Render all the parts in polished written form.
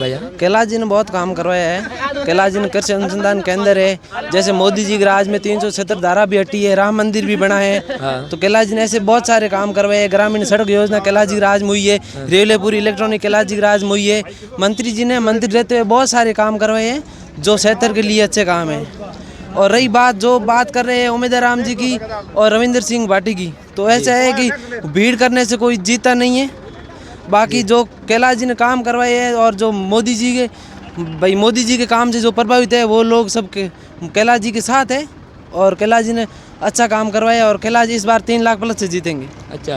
भैया कैलाश जी ने बहुत काम करवाया है। कैलाश जी ने कृषि अनुसंधान केंद्र है, जैसे मोदी जी के राज में 370 धारा भी हटी है, राम मंदिर भी बना है। तो कैलाश जी ने ऐसे बहुत सारे काम करवाए। ग्रामीण सड़क योजना कैलाश जी राज में हुई है, रेलवे पूरी इलेक्ट्रॉनिक कैलाश जी राज में हुई है। मंत्री जी ने मंत्री रहते हुए बहुत सारे काम करवाए हैं जो क्षेत्र के लिए अच्छे काम है। और रही बात जो बात कर रहे हैं उमेदवार राम जी की और रविंद्र सिंह भाटी की, तो ऐसा है कि भीड़ करने से कोई जीता नहीं है। बाकी जो कैलाश जी ने काम करवाए हैं और जो मोदी जी के काम से जो प्रभावित है वो लोग सब कैलाश जी के साथ है। और कैलाश जी ने अच्छा काम करवाया और कैलाश जी इस बार 3 लाख प्लस से जीतेंगे। अच्छा,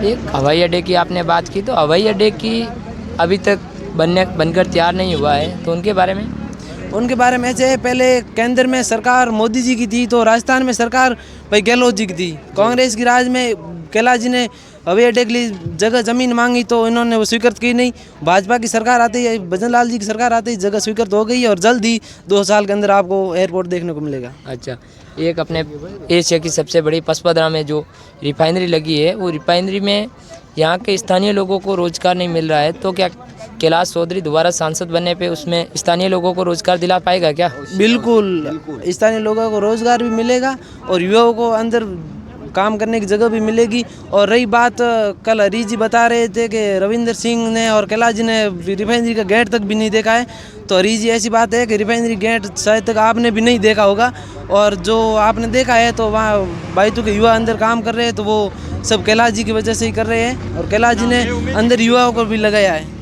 एक हवाई अड्डे की आपने बात की, तो हवाई अड्डे की अभी तक बनकर तैयार नहीं हुआ है, तो उनके बारे में ऐसे है, पहले केंद्र में सरकार मोदी जी की थी, तो राजस्थान में सरकार भाई गहलोत जी की थी। कांग्रेस की राज में कैलाश जी ने हवाई अड्डे के लिए ज़मीन मांगी तो इन्होंने वो स्वीकृत की नहीं। भाजपा की सरकार आते ही, भजन लाल जी की सरकार आते ही जगह स्वीकृत हो गई और जल्द ही 2 साल के अंदर आपको एयरपोर्ट देखने को मिलेगा। अच्छा, एक अपने एशिया की सबसे बड़ी पचपदरा में जो रिफाइनरी लगी है, वो रिफाइनरी में यहाँ के स्थानीय लोगों को रोजगार नहीं मिल रहा है, तो क्या कैलाश चौधरी दोबारा सांसद बनने पे उसमें स्थानीय लोगों को रोजगार दिला पाएगा क्या? बिल्कुल, स्थानीय लोगों को रोजगार भी मिलेगा और युवाओं को अंदर काम करने की जगह भी मिलेगी। और रही बात, कल हरीश जी बता रहे थे कि रविंद्र सिंह ने और कैलाश जी ने रिफाइनरी का गेट तक भी नहीं देखा है, तो हरीश जी ऐसी बात है कि रिफाइनरी गेट शायद तक आपने भी नहीं देखा होगा। और जो आपने देखा है तो वहाँ बाइतू के युवा अंदर काम कर रहे हैं, तो वो सब कैलाश जी की वजह से ही कर रहे हैं और कैलाश जी ने अंदर युवाओं को भी लगाया है।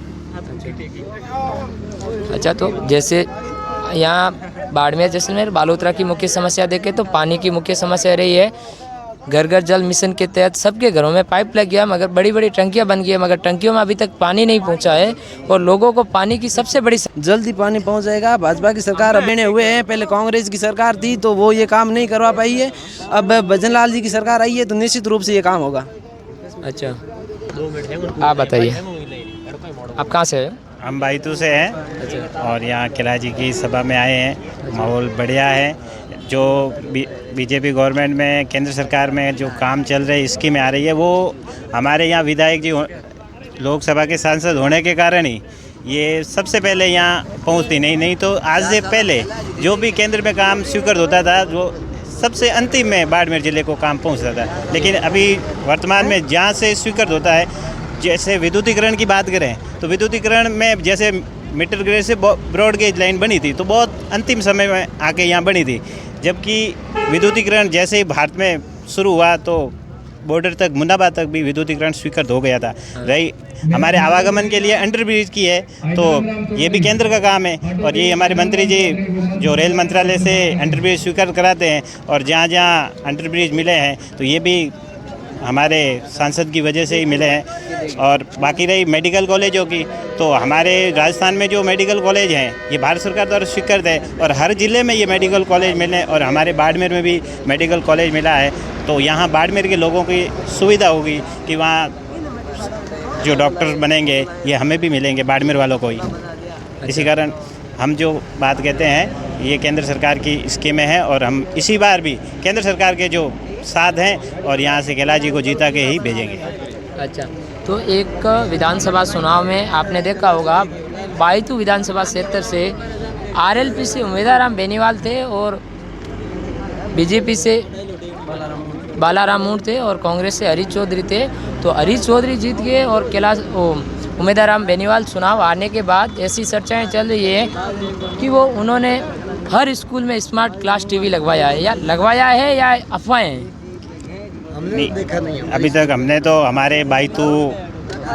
अच्छा, तो जैसे यहाँ बाड़मेर जैसलमेर बालोतरा की मुख्य समस्या देखें तो पानी की मुख्य समस्या रही है। घर घर जल मिशन के तहत सबके घरों में पाइप लग गया, मगर बड़ी बड़ी टंकियां बन गई है, मगर टंकियों में अभी तक पानी नहीं पहुंचा है और लोगों को पानी की सबसे बड़ी जल्दी पानी पहुंच जाएगा। भाजपा की सरकार अब बने हुए हैं, पहले कांग्रेस की सरकार थी तो वो ये काम नहीं करवा पाई है। अब भजन लाल जी की सरकार आई है तो निश्चित रूप से ये काम होगा। अच्छा, आप बताइए, आप कहाँ से हैं? हम बाइतू से हैं और यहाँ कैलाश जी की सभा में आए हैं। माहौल बढ़िया है। जो बीजेपी गवर्नमेंट में, केंद्र सरकार में जो काम चल रहे स्कीमें आ रही है, वो हमारे यहाँ विधायक जी लोकसभा के सांसद होने के कारण ही ये सबसे पहले यहाँ पहुँचती नहीं तो आज से पहले जो भी केंद्र में काम स्वीकृत होता था वो सबसे अंतिम में बाड़मेर जिले को काम पहुँचता था। लेकिन अभी वर्तमान में जहाँ से स्वीकृत होता है, जैसे विद्युतीकरण की बात करें तो विद्युतीकरण में जैसे मीटर ग्रेड से ब्रॉड गेज लाइन बनी थी तो बहुत अंतिम समय में आके यहाँ बनी थी, जबकि विद्युतीकरण जैसे ही भारत में शुरू हुआ तो बॉर्डर तक, मुन्नाबाद तक भी विद्युतीकरण स्वीकृत हो गया था। रही हमारे आवागमन के लिए अंडरब्रिज की है तो ये भी केंद्र का काम है और ये हमारे मंत्री जी जो रेल मंत्रालय से अंडरब्रिज स्वीकृत कराते हैं और जहाँ जहाँ अंडरब्रिज मिले हैं तो ये भी हमारे सांसद की वजह से ही मिले हैं। और बाकी रही मेडिकल कॉलेजों की, तो हमारे राजस्थान में जो मेडिकल कॉलेज हैं ये भारत सरकार द्वारा स्वीकृत है और हर ज़िले में ये मेडिकल कॉलेज मिले और हमारे बाड़मेर में भी मेडिकल कॉलेज मिला है। तो यहाँ बाड़मेर के लोगों की सुविधा होगी कि वहाँ जो डॉक्टर बनेंगे ये हमें भी मिलेंगे, बाड़मेर वालों को ही। इसी कारण हम जो बात कहते हैं ये केंद्र सरकार की स्कीमें हैं और हम इसी बार भी केंद्र सरकार के जो साथ हैं और यहाँ से कैलाश जी को जीता के ही भेजेंगे। अच्छा, तो एक विधानसभा चुनाव में आपने देखा होगा बाइतू विधानसभा क्षेत्र से आरएलपी से उमेदवार राम बेनीवाल थे और बीजेपी से बालाराम मूड थे और कांग्रेस से हरीश चौधरी थे। तो हरीश चौधरी जीत गए और कैलाश उमेदवार राम बेनीवाल चुनाव आने के बाद ऐसी चर्चाएं चल रही है कि वो उन्होंने हर स्कूल में स्मार्ट क्लास टीवी लगवाया है या अफवाहें हैं? हमने देखा नहीं अभी तक। हमने तो हमारे बाइतू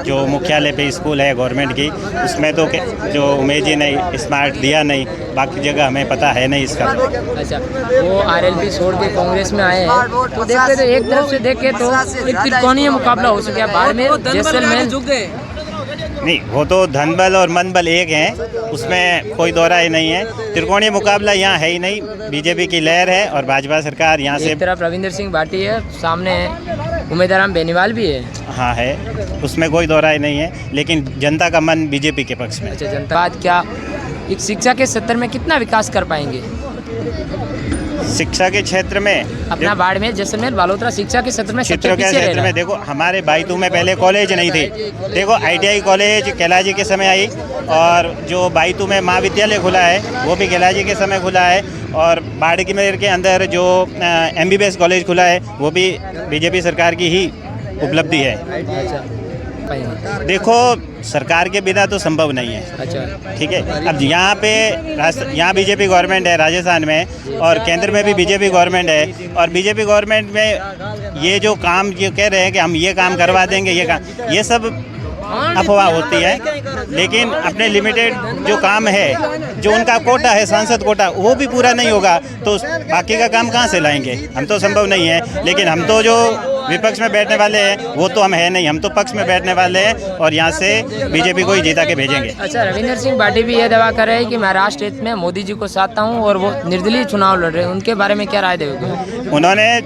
जो मुख्यालय पे स्कूल है गवर्नमेंट की, उसमें तो जो उमेश जी ने स्मार्ट दिया नहीं, बाकी जगह हमें पता है नहीं इसका। अच्छा, वो आरएलपी छोड़ के कांग्रेस में आए हैं तो देखते तो एक तरफ से देखे तो एक त्रिकोणीय मुकाबला हो सके बाड़मेर जैसलमेर। नहीं, वो तो धनबल और मनबल एक हैं, उसमें कोई दो राय नहीं है। त्रिकोणीय मुकाबला यहाँ है ही नहीं। बीजेपी की लहर है और भाजपा सरकार यहाँ से, एक तरफ रविंद्र सिंह भाटी है, सामने उमेदवार राम बेनीवाल भी है। हाँ है, उसमें कोई दो राय नहीं है, लेकिन जनता का मन बीजेपी के पक्ष में। अच्छा, जनता बात क्या एक शिक्षा के क्षेत्र में कितना विकास कर पाएंगे? शिक्षा के क्षेत्र में अपना बाड़मेर, जैसलमेर, बालोतरा शिक्षा के क्षेत्र में सबसे क्षेत्रों के पीछे रह क्षेत्र रहा में है। देखो, हमारे बाईतू में पहले कॉलेज नहीं थी। देखो ITI कॉलेज कैलाजी के समय आई, और जो बाईतू में महाविद्यालय खुला है वो भी कैलाजी के समय खुला है, और बाड़मेर के अंदर जो MBBS कॉलेज खुला है वो भी बीजेपी सरकार की ही उपलब्धि है। देखो, सरकार के बिना तो संभव नहीं है। अच्छा, ठीक है। अब यहाँ पे यहाँ बीजेपी गवर्नमेंट है राजस्थान में, और केंद्र में भी बीजेपी गवर्नमेंट है, और बीजेपी गवर्नमेंट में ये जो काम ये कह रहे हैं कि हम ये काम करवा देंगे, ये सब अफवाह होती है। लेकिन अपने लिमिटेड जो काम है, जो उनका कोटा है, सांसद कोटा, वो भी पूरा नहीं होगा तो बाकी का काम कहाँ से लाएंगे? हम तो संभव नहीं है। लेकिन हम तो जो विपक्ष में बैठने वाले हैं वो तो हम है नहीं, हम तो पक्ष में बैठने वाले हैं, और यहाँ से बीजेपी को ही जीता के भेजेंगे। अच्छा, रविंदर सिंह भाटी भी ये दावा कर रहे हैं कि महाराष्ट्र में मोदी जी को साधता हूँ और वो निर्दलीय चुनाव लड़ रहे हैं, उनके बारे में क्या राय दोगे? उन्होंने,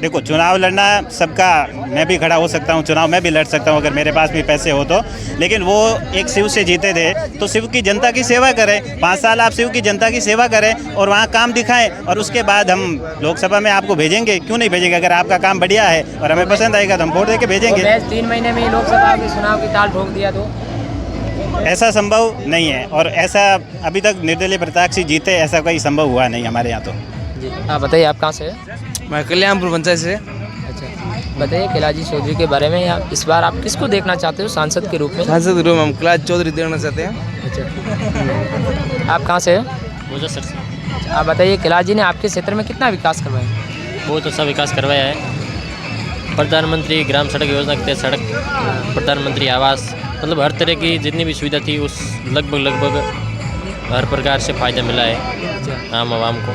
देखो, चुनाव लड़ना सबका, मैं भी खड़ा हो सकता हूँ, चुनाव मैं भी लड़ सकता हूँ अगर मेरे पास भी पैसे हो तो। लेकिन वो एक शिव से जीते थे, तो शिव की जनता की सेवा करें। 5 साल आप शिव की जनता की सेवा करें और वहाँ काम दिखाएं, और उसके बाद हम लोकसभा में आपको भेजेंगे। क्यों नहीं भेजेंगे? अगर आपका काम बढ़िया है और हमें पसंद आएगा तो हम वोट दे के भेजेंगे। 3 महीने में ही लोकसभा के चुनाव की ताल ठोक दिया तो ऐसा संभव नहीं है, और ऐसा अभी तक निर्दलीय प्रत्याशी जीते ऐसा कोई संभव हुआ नहीं हमारे यहाँ तो। जी, आप बताइए, आप कहाँ से हैं? मैं कल्याणपुर पंचायत से। अच्छा, बताइए कैलाजी चौधरी के बारे में, या इस बार आप किसको देखना चाहते हो सांसद के रूप में? सांसद के रूप में हम कैलाश चौधरी देखना चाहते हैं। अच्छा, आप कहाँ से हैं? मुझे सर आप बताइए, कैलाजी ने आपके क्षेत्र में कितना विकास करवाया? बहुत अच्छा विकास करवाया है। प्रधानमंत्री ग्राम सड़क योजना के तहत सड़क, प्रधानमंत्री आवास, मतलब हर तरह की जितनी भी सुविधा थी उस लगभग हर प्रकार से फ़ायदा मिला है आम आवाम को।